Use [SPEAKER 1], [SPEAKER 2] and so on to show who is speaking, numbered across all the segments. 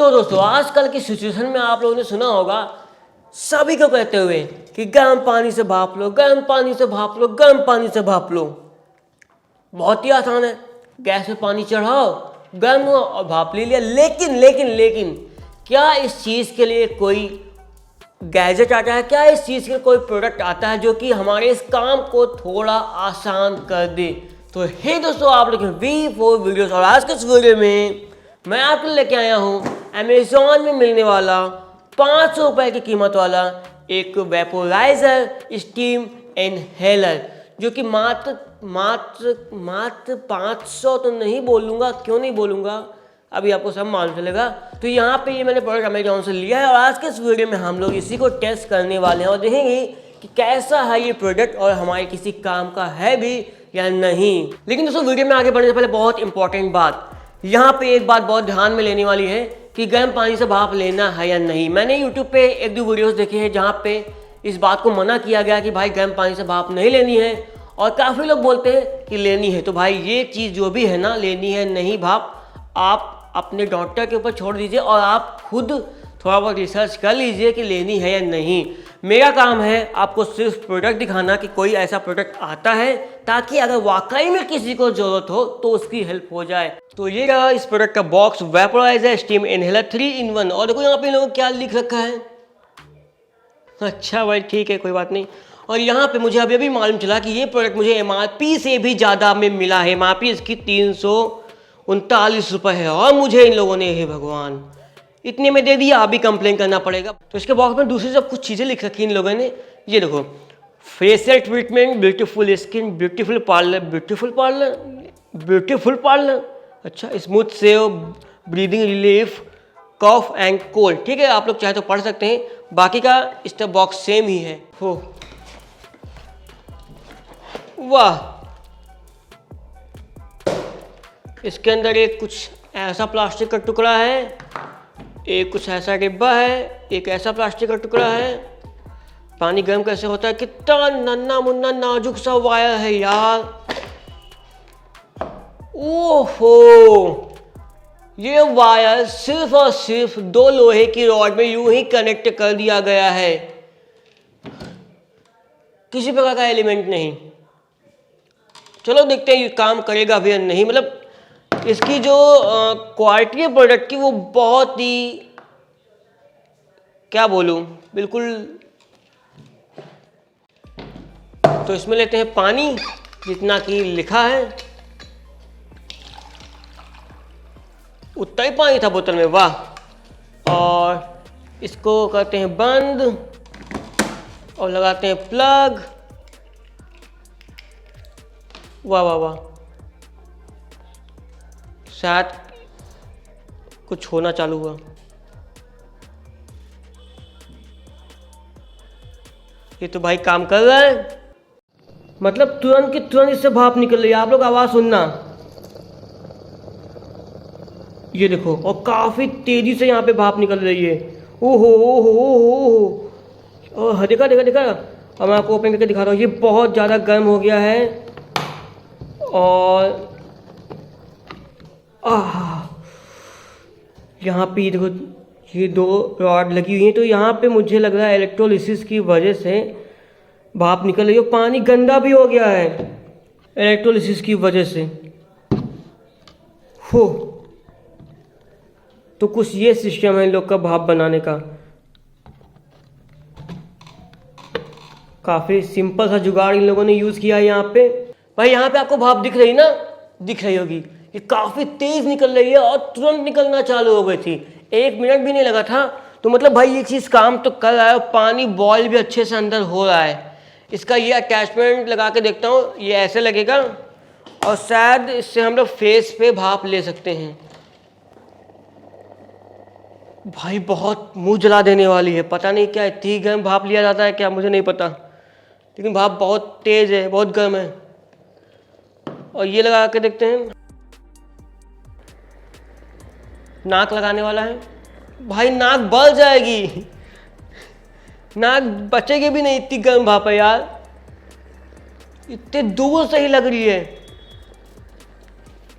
[SPEAKER 1] तो दोस्तों आजकल की सिचुएशन में आप लोगों ने सुना होगा सभी को कहते हुए कि गर्म पानी से भाप लो, गर्म पानी से भाप लो, गर्म पानी से भाप लो। बहुत ही आसान है, गैस पे पानी चढ़ाओ, गर्म हो और भाप ले लिया। लेकिन लेकिन लेकिन क्या इस चीज़ के लिए कोई गैजेट आता है, क्या इस चीज़ के कोई प्रोडक्ट आता है जो कि हमारे इस काम को थोड़ा आसान कर दे? तो हे दोस्तों, आप लोग V4 वीडियोस और आज के इस वीडियो में मैं आपके लिए लेके आया हूँ अमेज़ॉन में मिलने वाला 500 रुपये की कीमत वाला एक वेपोराइजर स्टीम इनहेलर, जो कि मात्र 500 तो नहीं बोलूँगा, क्यों नहीं बोलूँगा, अभी आपको सब मालूम चलेगा। तो यहाँ पे ये मैंने प्रोडक्ट अमेज़ॉन से लिया है और आज के इस वीडियो में हम लोग इसी को टेस्ट करने वाले हैं और देखेंगे कि कैसा है ये प्रोडक्ट और हमारे किसी काम का है भी या नहीं। लेकिन दोस्तों वीडियो में आगे बढ़ने से पहले बहुत इंपॉर्टेंट बात, यहाँ पे एक बात बहुत ध्यान में लेने वाली है कि गर्म पानी से भाप लेना है या नहीं। मैंने यूट्यूब पे एक दो वीडियोस देखे हैं जहाँ पे इस बात को मना किया गया कि भाई गर्म पानी से भाप नहीं लेनी है, और काफ़ी लोग बोलते हैं कि लेनी है। तो भाई ये चीज़ जो भी है ना, लेनी है नहीं भाप, आप अपने डॉक्टर के ऊपर छोड़ दीजिए और आप खुद थोड़ा बहुत रिसर्च कर लीजिए कि लेनी है या नहीं। मेरा काम है आपको सिर्फ प्रोडक्ट दिखाना कि कोई ऐसा प्रोडक्ट आता है ताकि अगर वाकई में किसी को ज़रूरत हो तो उसकी हेल्प हो जाए। तो ये रहा इस प्रोडक्ट का box, vaporiser steam inhaler 3-in-1। और देखो यहाँ पे लोगों क्या लिख रखा है। अच्छा भाई ठीक है, कोई बात नहीं। और यहाँ पे मुझे अभी मालूम चला कि ये प्रोडक्ट मुझे MRP से भी ज़्यादा में मिला है। MRP इसकी 339 रुपये है और मुझे इन लोगों ने, हे भगवान, इतने में दे दिया। अभी कंप्लेन करना पड़ेगा। तो इसके बॉक्स में दूसरी सब कुछ चीज़ें लिख रखी इन लोगों ने। ये देखो, facial treatment, beautiful skin, beautiful parlour, beautiful parlour, beautiful parlour, अच्छा, smooth shave, breathing relief, cough and cold. ठीक है, आप लोग चाहे तो पढ़ सकते हैं, बाकी का स्टेप बॉक्स सेम ही है। हो वाह, इसके अंदर एक कुछ ऐसा प्लास्टिक का टुकड़ा है, एक कुछ ऐसा डिब्बा है, एक ऐसा प्लास्टिक का टुकड़ा है। पानी गर्म कैसे होता है, कितना नन्ना मुन्ना नाजुक सा वायर है यार। ओहो, ये वायर सिर्फ और सिर्फ 2 लोहे की रॉड में यूं ही कनेक्ट कर दिया गया है, किसी प्रकार का एलिमेंट नहीं। चलो देखते हैं ये काम करेगा भी या नहीं। मतलब इसकी जो क्वालिटी है प्रोडक्ट की, वो बहुत ही, क्या बोलूं, बिल्कुल। तो इसमें लेते हैं पानी जितना कि लिखा है, उतना ही पानी था बोतल में, वाह। और इसको करते हैं बंद और लगाते हैं प्लग। वाह वाह वाह, शायद कुछ होना चालू हुआ। ये तो भाई काम कर रहा है, मतलब तुरंत की तुरंत इससे भाप निकल रही है। आप लोग आवाज़ सुनना, ये देखो, और काफ़ी तेज़ी से यहाँ पे भाप निकल रही है। ओहो ओहो ओहो ओहो, देखा देखा देखा। अब मैं आपको ओपन करके दिखाता हूँ। ये बहुत ज़्यादा गर्म हो गया है और यहाँ पे देखो, ये 2 रॉड लगी हुई हैं। तो यहाँ पे मुझे लग रहा है इलेक्ट्रोलिसिस की वजह से भाप निकल रही है। पानी गंदा भी हो गया है इलेक्ट्रोलिसिस की वजह से। हो, तो कुछ ये सिस्टम है इन लोग का भाप बनाने का। काफ़ी सिंपल सा जुगाड़ इन लोगों ने यूज़ किया है यहाँ पे। भाई यहाँ पे आपको भाप दिख रही ना, दिख रही होगी, ये काफ़ी तेज़ निकल रही है और तुरंत निकलना चालू हो गई थी। 1 मिनट भी नहीं लगा था। तो मतलब भाई ये चीज़ काम तो कर रहा है और पानी बॉयल भी अच्छे से अंदर हो रहा है। इसका ये अटैचमेंट लगा के देखता हूँ, ये ऐसे लगेगा और शायद इससे हम लोग फेस पे भाप ले सकते हैं। भाई बहुत मुंह जला देने वाली है, पता नहीं क्या इतनी गर्म भाप लिया जाता है क्या, मुझे नहीं पता, लेकिन भाप बहुत तेज़ है, बहुत गर्म है। और ये लगा के देखते हैं, नाक लगाने वाला है। भाई नाक बल जाएगी, नाक बचेगी भी नहीं, इतनी गर्म भाप है यार, इतने दूर से ही लग रही है।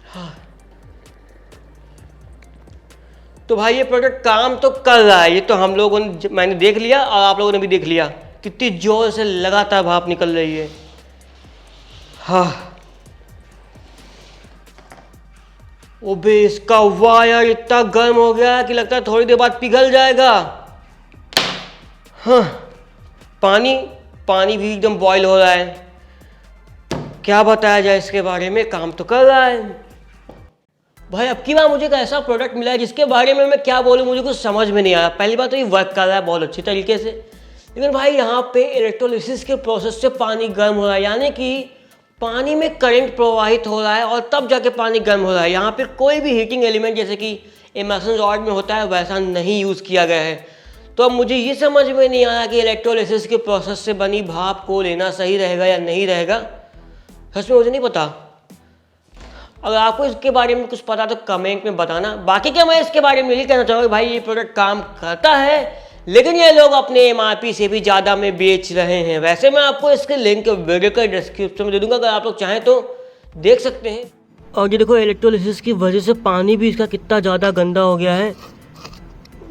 [SPEAKER 1] हाँ। तो भाई ये प्रोडक्ट काम तो कर रहा है, ये तो हम लोगों ने, मैंने देख लिया और आप लोगों ने भी देख लिया कितनी जोर से लगातार भाप निकल रही है। हाँ ओबे इसका वायर इतना गर्म हो गया है कि लगता है थोड़ी देर बाद पिघल जाएगा। हाँ पानी भी एकदम बॉईल हो रहा है। क्या बताया जाए इसके बारे में, काम तो कर रहा है। भाई अब की बार मुझे एक ऐसा प्रोडक्ट मिला है जिसके बारे में मैं क्या बोलूँ, मुझे कुछ समझ में नहीं आ रहा। पहली बात तो ये वर्क कर रहा है बहुत अच्छी तरीके से, लेकिन भाई यहाँ पे इलेक्ट्रोलिसिस के प्रोसेस से पानी गर्म हो रहा है, यानी कि पानी में करंट प्रवाहित हो रहा है और तब जाके पानी गर्म हो रहा है। यहाँ पे कोई भी हीटिंग एलिमेंट जैसे कि इमर्सन रॉड में होता है वैसा नहीं यूज़ किया गया है। तो अब मुझे ये समझ में नहीं आया कि इलेक्ट्रोलिसिस के प्रोसेस से बनी भाप को लेना सही रहेगा या नहीं रहेगा। सच में मुझे नहीं पता। अगर आपको इसके बारे में कुछ पता तो कमेंट में बताना। बाकी क्या मैं इसके बारे में यही कहना चाहूँगा भाई ये प्रोडक्ट काम करता है, लेकिन ये लोग अपने MRP से भी ज़्यादा में बेच रहे हैं। वैसे मैं आपको इसके लिंक वीडियो का डिस्क्रिप्शन में दे दूँगा, अगर आप लोग चाहें तो देख सकते हैं। और ये देखो इलेक्ट्रोलिसिस की वजह से पानी भी इसका कितना ज़्यादा गंदा हो गया है।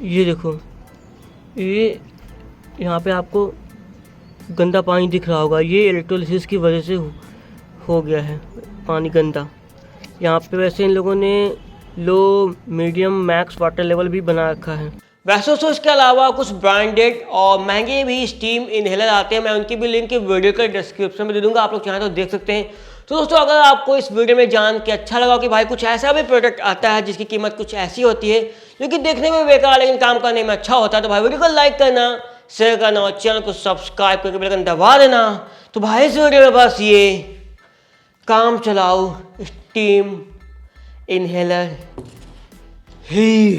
[SPEAKER 1] ये देखो ये यहाँ पे आपको गंदा पानी दिख रहा होगा, ये इलेक्ट्रोलिसिस की वजह से हो गया है पानी गंदा। यहाँ पे वैसे इन लोगों ने लो, मीडियम, मैक्स वाटर लेवल भी बना रखा है। वैसे तो इसके अलावा कुछ ब्रांडेड और महंगे भी स्टीम इनहेलर आते हैं, मैं उनकी भी लिंक वीडियो के डिस्क्रिप्शन में दे दूंगा, आप लोग चाहें तो देख सकते हैं। तो दोस्तों अगर आपको इस वीडियो में जान के अच्छा लगा कि भाई कुछ ऐसा भी प्रोडक्ट आता है जिसकी कीमत कुछ ऐसी होती है जो कि देखने में बेकार लेकिन काम करने में अच्छा होता है, तो भाई वीडियो को लाइक करना, शेयर करना और चैनल को सब्सक्राइब करके बेल आइकन दबा देना। तो भाई इस वीडियो में बस ये काम चलाओ स्टीम इनहेलर ही